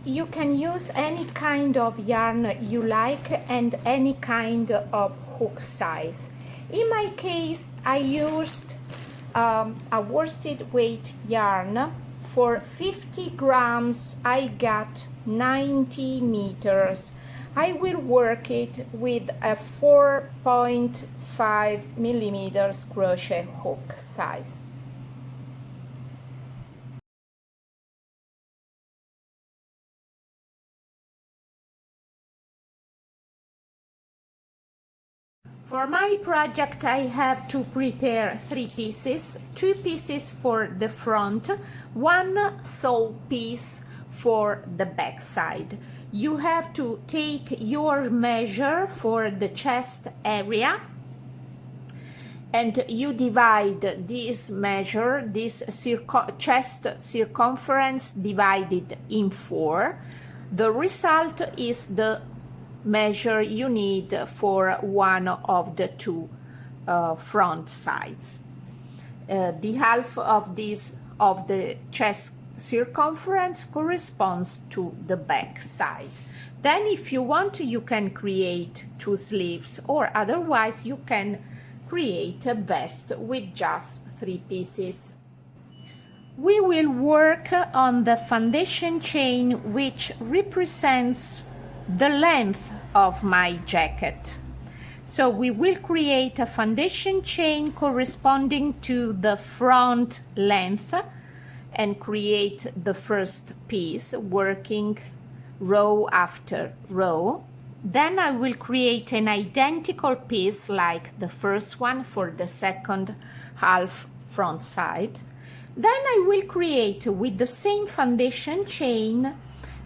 you can use any kind of yarn you like and any kind of hook size. In my case, I used a worsted weight yarn. For 50 grams, I got 90 meters. I will work it with a 4.5 millimeters crochet hook size. For my project, I have to prepare 3 pieces, 2 pieces for the front, 1 sole piece for the back side. You have to take your measure for the chest area and you divide this measure, this chest circumference divided in 4. The result is the measure you need for one of the 2 front sides. The half of the chest circumference corresponds to the back side. Then if you want, you can create 2 sleeves, or otherwise you can create a vest with just 3 pieces. We will work on the foundation chain, which represents the length of my jacket. So we will create a foundation chain corresponding to the front length and create the first piece, working row after row. Then I will create an identical piece like the first one for the second half front side. Then I will create with the same foundation chain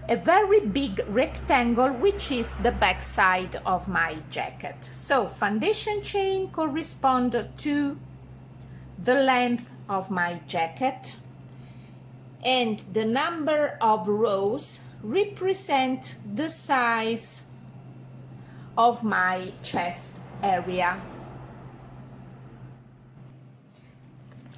a very big rectangle, which is the back side of my jacket. So foundation chain correspond to the length of my jacket, and the number of rows represent the size of my chest area.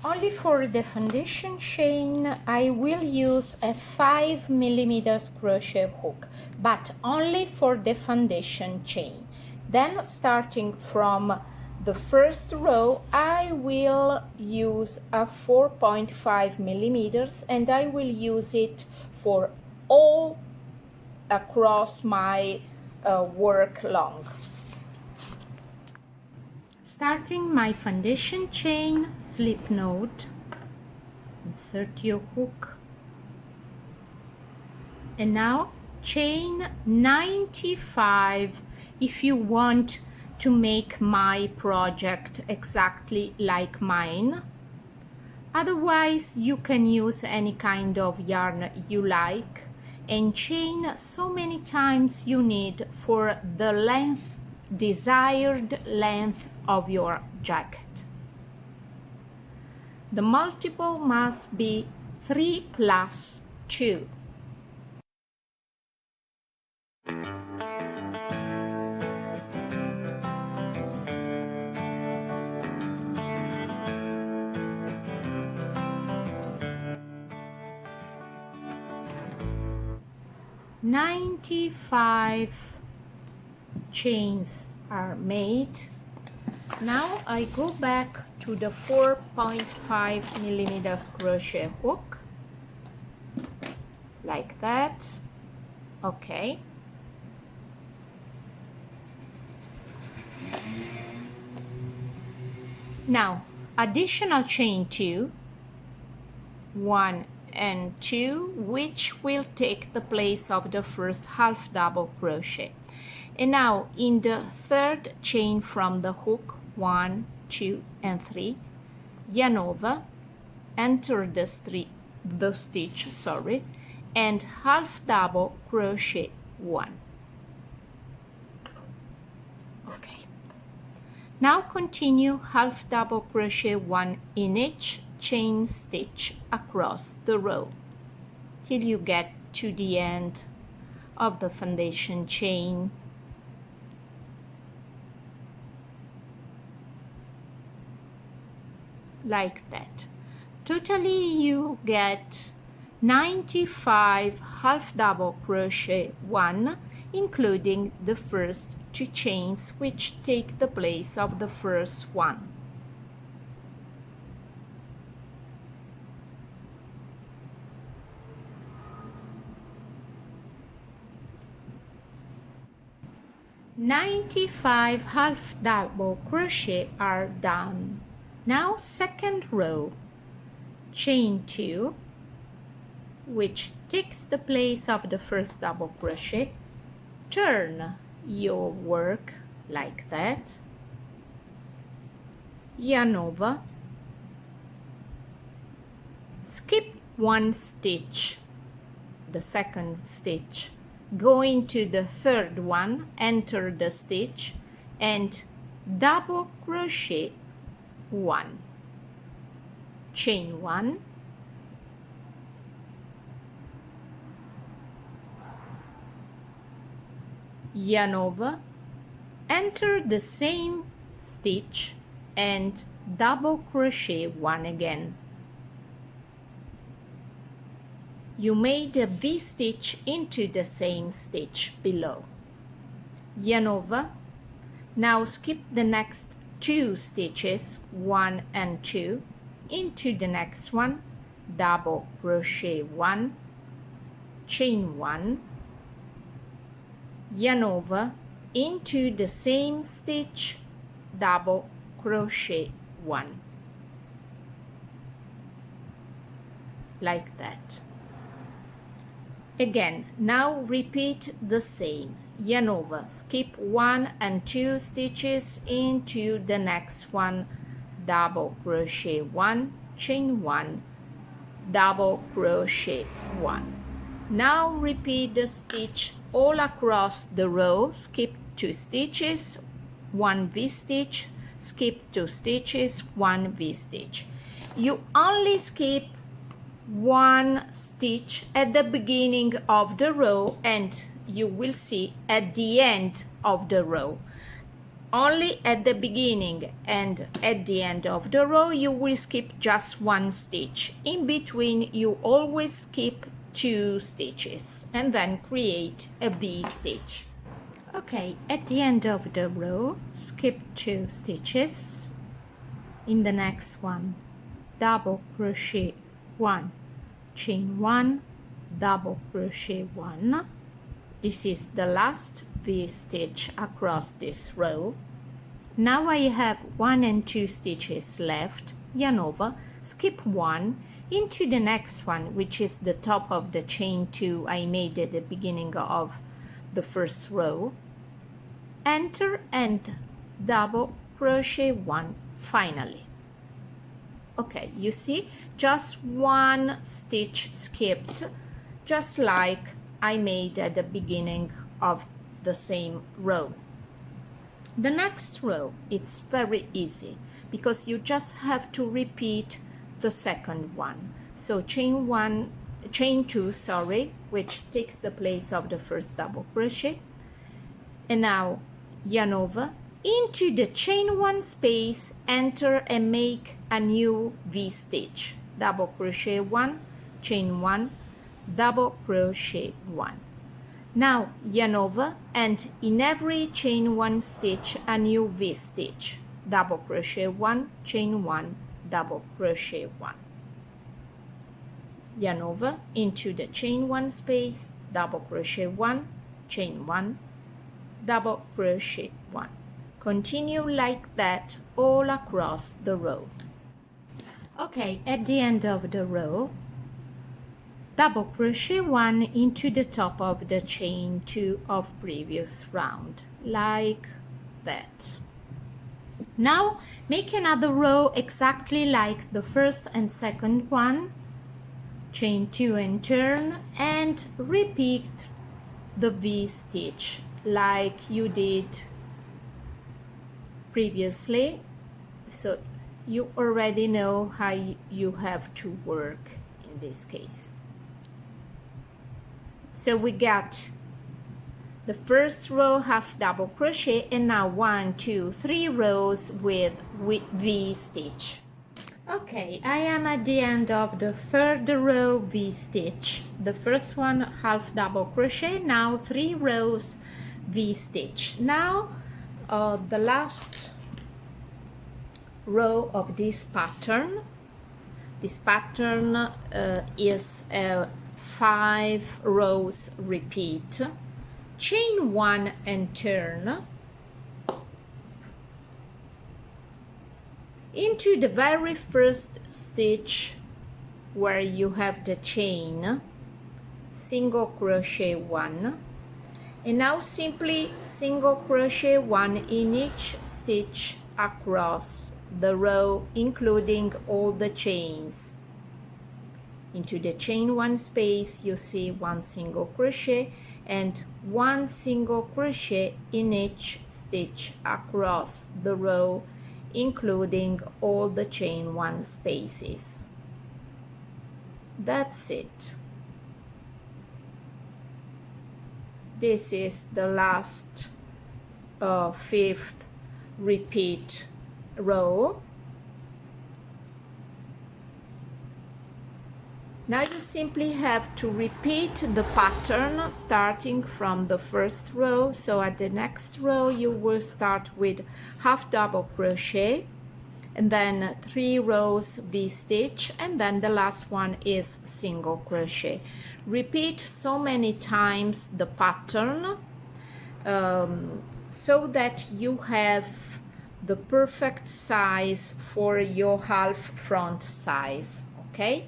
Only for the foundation chain, I will use a 5 millimeters crochet hook, but only for the foundation chain. Then, starting from the first row, I will use a 4.5 millimeters, and I will use it for all across my work long. Starting my foundation chain, slip knot, insert your hook, and now chain 95 if you want to make my project exactly like mine. Otherwise, you can use any kind of yarn you like and chain so many times you need for the length, desired length of your jacket. The multiple must be 3 plus 2. "95 chains are made. Now I go back to the 4.5 millimeters crochet hook, like that. Okay. Now additional chain 2, 1 and 2, which will take the place of the first half double crochet. And now in the third chain from the hook, 1, 2 and 3, yarn over, enter the stitch, and half double crochet 1. Okay. Now continue half double crochet 1 in each chain stitch across the row till you get to the end of the foundation chain. Like that. Totally you get 95 half double crochet 1, including the first 2 chains which take the place of the first one. "95 half double crochet are done. Now second row, chain 2, which takes the place of the first double crochet. Turn your work like that, yarn over, skip 1 stitch, the second stitch, go into the third one, enter the stitch, and double crochet 1, chain 1, yarn over, enter the same stitch and double crochet 1 again. You made a V-stitch into the same stitch below. Yarn over. Now skip the next 2 stitches, 1 and 2, into the next one, double crochet 1, chain 1, yarn over, into the same stitch, double crochet 1, like that. Again, now repeat the same. Yarn over, skip 1 and 2 stitches into the next one, double crochet 1, chain 1, double crochet 1. Now repeat the stitch all across the row, skip 2 stitches, 1 V-stitch, skip 2 stitches, 1 V-stitch. You only skip 1 stitch at the beginning of the row, and you will see at the end of the row. Only at the beginning and at the end of the row you will skip just 1 stitch. In between you always skip 2 stitches and then create a V-stitch. Okay, at the end of the row, skip 2 stitches. In the next one, double crochet 1, chain 1, double crochet 1. This is the last V-stitch across this row. Now I have 1 and 2 stitches left. Yarn over, skip 1 into the next one, which is the top of the chain 2 I made at the beginning of the first row. Enter and double crochet 1 finally. Okay, you see, just 1 stitch skipped, just like I made at the beginning of the same row. The next row, it's very easy because you just have to repeat the second one. So chain 2, sorry, which takes the place of the first double crochet. And now yarn over, into the chain 1 space, enter and make a new V-stitch. Double crochet 1, chain 1, double crochet 1. Now yarn over, and in every chain 1 stitch a new V-stitch. Double crochet 1, chain 1, double crochet 1. Yarn over, into the chain 1 space, double crochet 1, chain 1, double crochet 1. Continue like that all across the row. Okay, at the end of the row, double crochet 1 into the top of the chain 2 of previous round, like that. Now make another row exactly like the first and second one, chain 2 and turn, and repeat the V-stitch like you did previously, so you already know how you have to work in this case. So we got the first row half double crochet, and now 1, 2, 3 rows with V-stitch. Okay, I am at the end of the third row V-stitch. The first one half double crochet, now 3 rows V-stitch. Now the last row of this pattern. This pattern is a 5 rows repeat. Chain 1 and turn into the very first stitch where you have the chain, single crochet 1, and now simply single crochet 1 in each stitch across the row, including all the chains. Into the chain 1 space you see 1 single crochet and 1 single crochet in each stitch across the row, including all the chain 1 spaces. That's it. This is the last 5th repeat row. Now you simply have to repeat the pattern starting from the first row. So at the next row you will start with half double crochet and then 3 rows V-stitch, and then the last one is single crochet. Repeat so many times the pattern so that you have the perfect size for your half front size. Okay.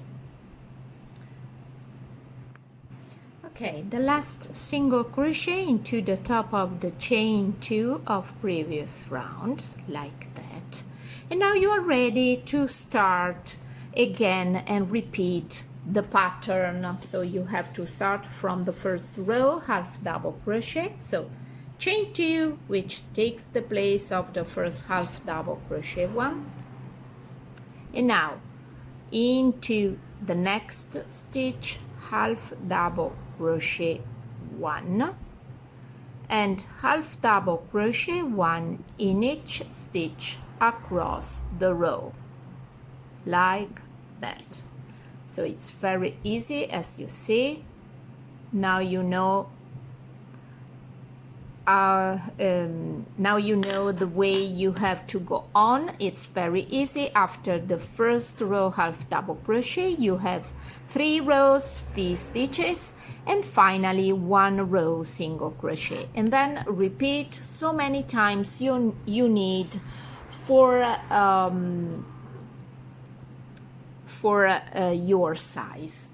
Okay, the last single crochet into the top of the chain 2 of previous round, like that. And now you are ready to start again and repeat the pattern. So you have to start from the first row, half double crochet. So chain 2, which takes the place of the first half double crochet 1. And now into the next stitch, half double crochet 1 and half double crochet 1 in each stitch across the row, like that. So it's very easy, as you see. Now you know now you know the way you have to go on. It's very easy. After the first row half double crochet you have 3 rows V-stitches and finally 1 row single crochet, and then repeat so many times you need for your size.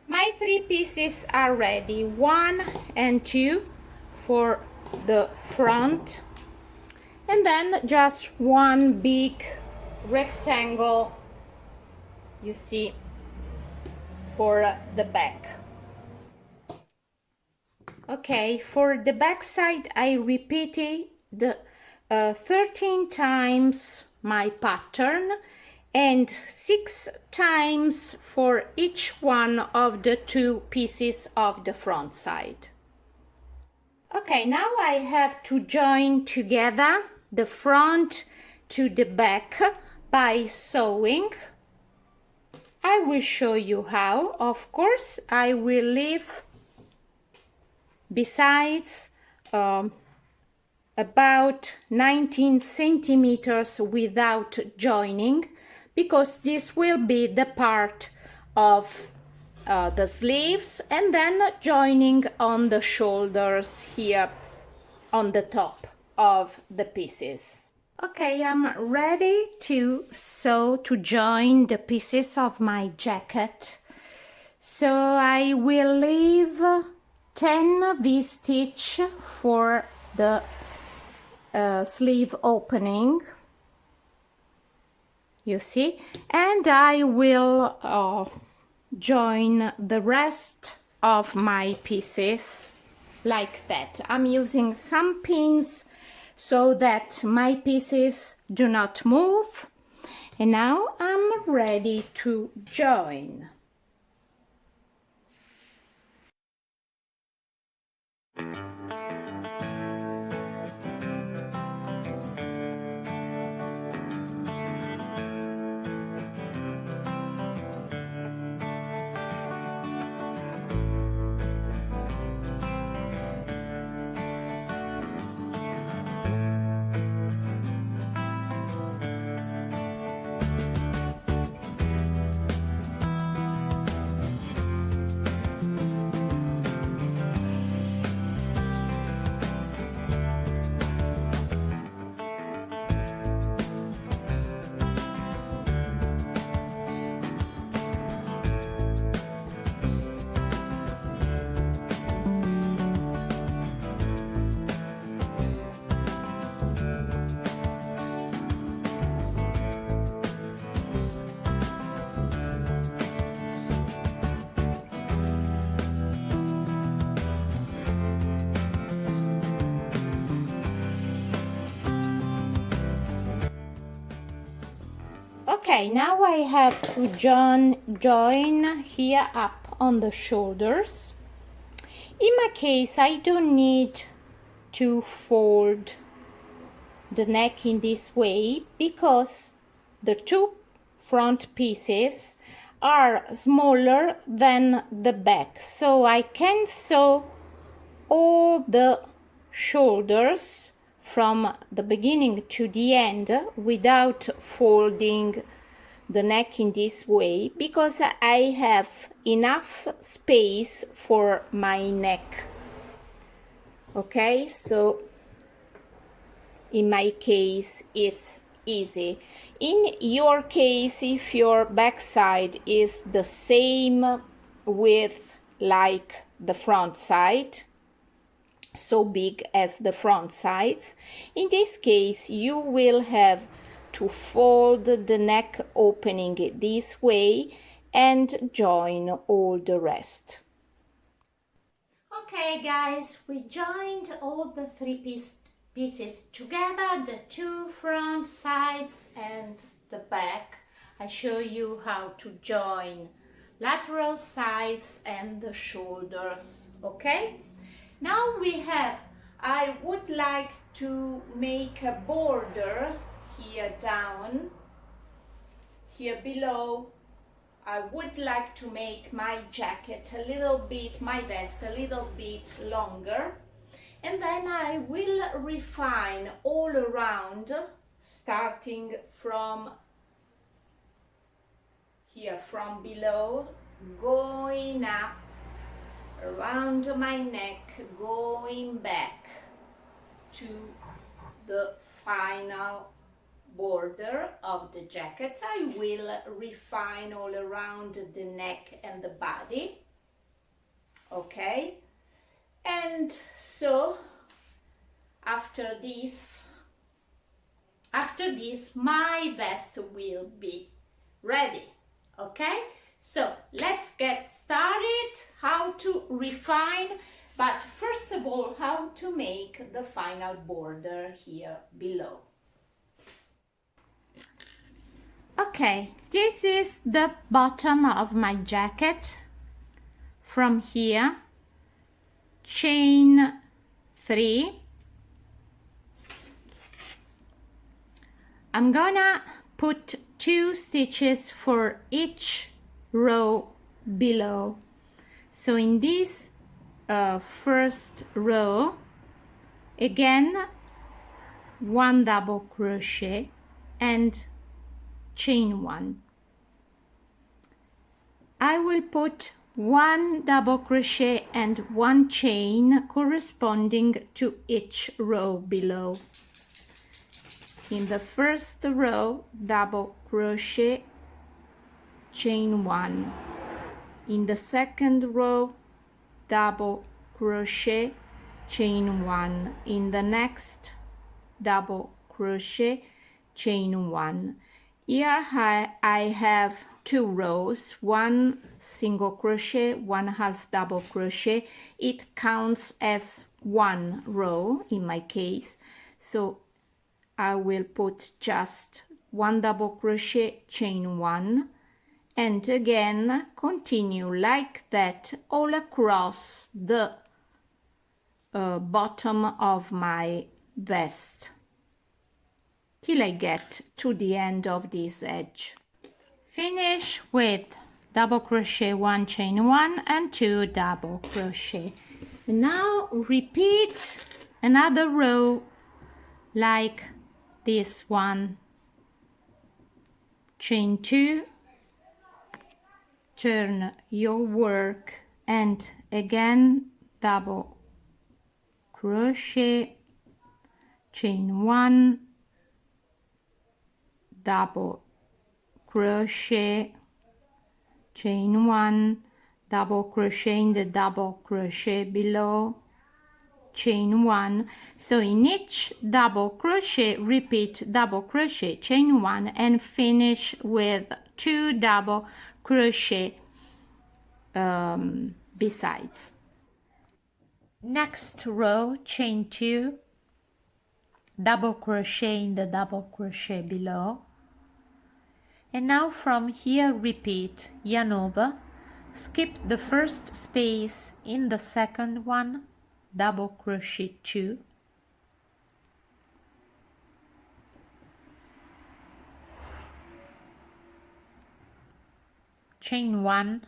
My 3 pieces are ready, 1 and 2 for the front, and then just 1 big rectangle, you see, for the back. Okay, for the back side I repeated 13 times my pattern and 6 times for each one of the 2 pieces of the front side. Okay, now I have to join together the front to the back by sewing. I will show you how. Of course, I will leave besides about 19 centimeters without joining, because this will be the part of the sleeves, and then joining on the shoulders here on the top of the pieces. Okay, I'm ready to sew, to join the pieces of my jacket. So I will leave 10 V-stitch for the sleeve opening, you see, and I will join the rest of my pieces like that. I'm using some pins so that my pieces do not move, and now I'm ready to join. Okay, now I have to join here up on the shoulders. In my case, I don't need to fold the neck in this way because the two front pieces are smaller than the back, so I can sew all the shoulders from the beginning to the end without folding the neck in this way because I have enough space for my neck. Okay, so in my case it's easy. In your case, if your backside is the same width like the front side, so big as the front sides, in this case you will have to fold the neck opening this way and join all the rest. Okay guys, we joined all the three pieces together, the two front sides and the back. I show you how to join lateral sides and the shoulders. Okay, now I would like to make a border here down, here below. I would like to make my jacket a little bit, my vest a little bit longer, and then I will refine all around, starting from here, from below, going up around my neck, going back to the final border of the jacket. I will refine all around the neck and the body. Okay, and so after this my vest will be ready. Okay, so let's get started how to refine, but first of all how to make the final border here below. Okay, this is the bottom of my jacket. From here, chain 3. I'm gonna put 2 stitches for each row below. So in this first row, again 1 double crochet and chain 1. I will put 1 double crochet and 1 chain corresponding to each row below. In the first row, double crochet, chain 1. In the second row, double crochet, chain 1. In the next, double crochet, chain 1. Here I have 2 rows, 1 single crochet, 1 half double crochet. It counts as 1 row in my case, so I will put just 1 double crochet, chain 1, and again continue like that all across the bottom of my vest till I get to the end of this edge. Finish with double crochet, 1 chain 1 and 2 double crochet. And now repeat another row like this one. Chain 2, turn your work and again double crochet, chain 1, double crochet, chain 1, double crochet in the double crochet below, chain 1. So in each double crochet repeat double crochet, chain 1, and finish with 2 double crochet besides. Next row, chain 2, double crochet in the double crochet below, And now from here repeat yarn over, skip the first space in the second one, double crochet 2, chain 1,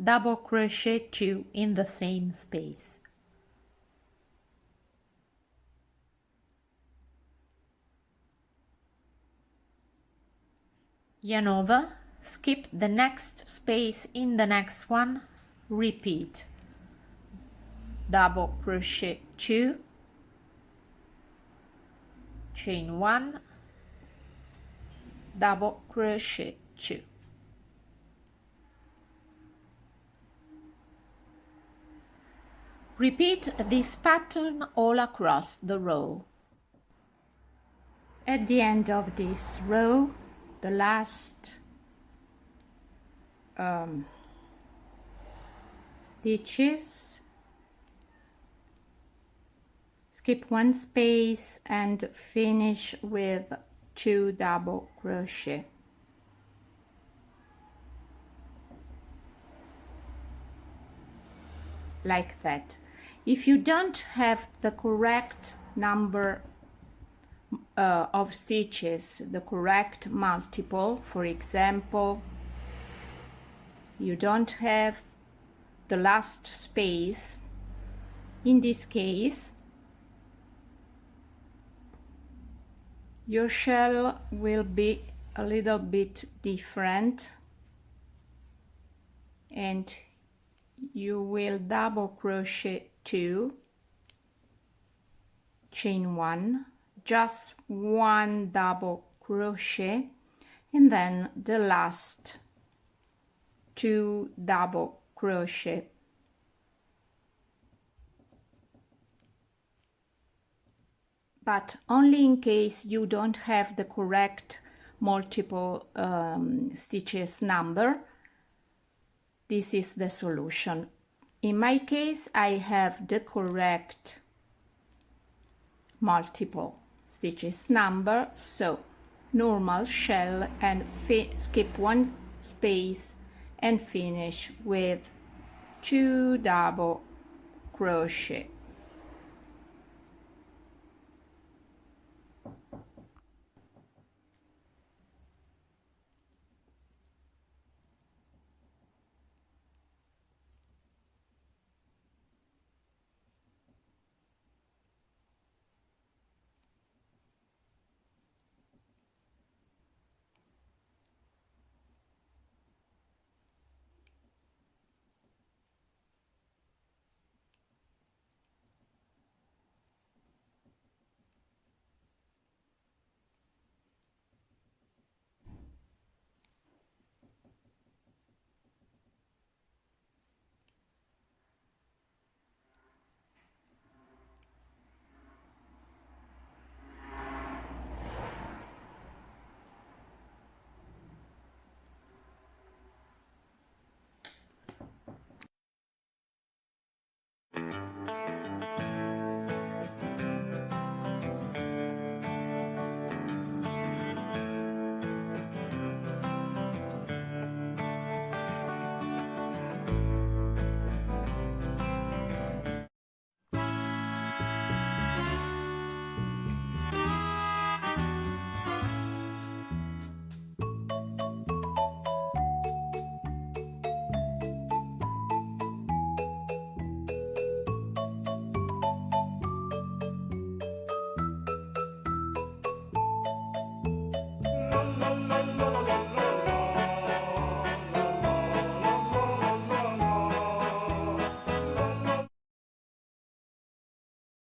double crochet 2 in the same space. Yarn over, skip the next space in the next one, repeat, double crochet 2, chain 1, double crochet 2. Repeat this pattern all across the row. At the end of this row, the last stitches, skip one space and finish with 2 double crochet. Like that. If you don't have the correct number of stitches, the correct multiple, for example, you don't have the last space, in this case your shell will be a little bit different, and you will double crochet 2, chain 1, just 1 double crochet, and then the last 2 double crochet. But only in case you don't have the correct multiple stitches number, this is the solution. In my case, I have the correct multiple stitches number, so normal shell and skip one space and finish with 2 double crochet.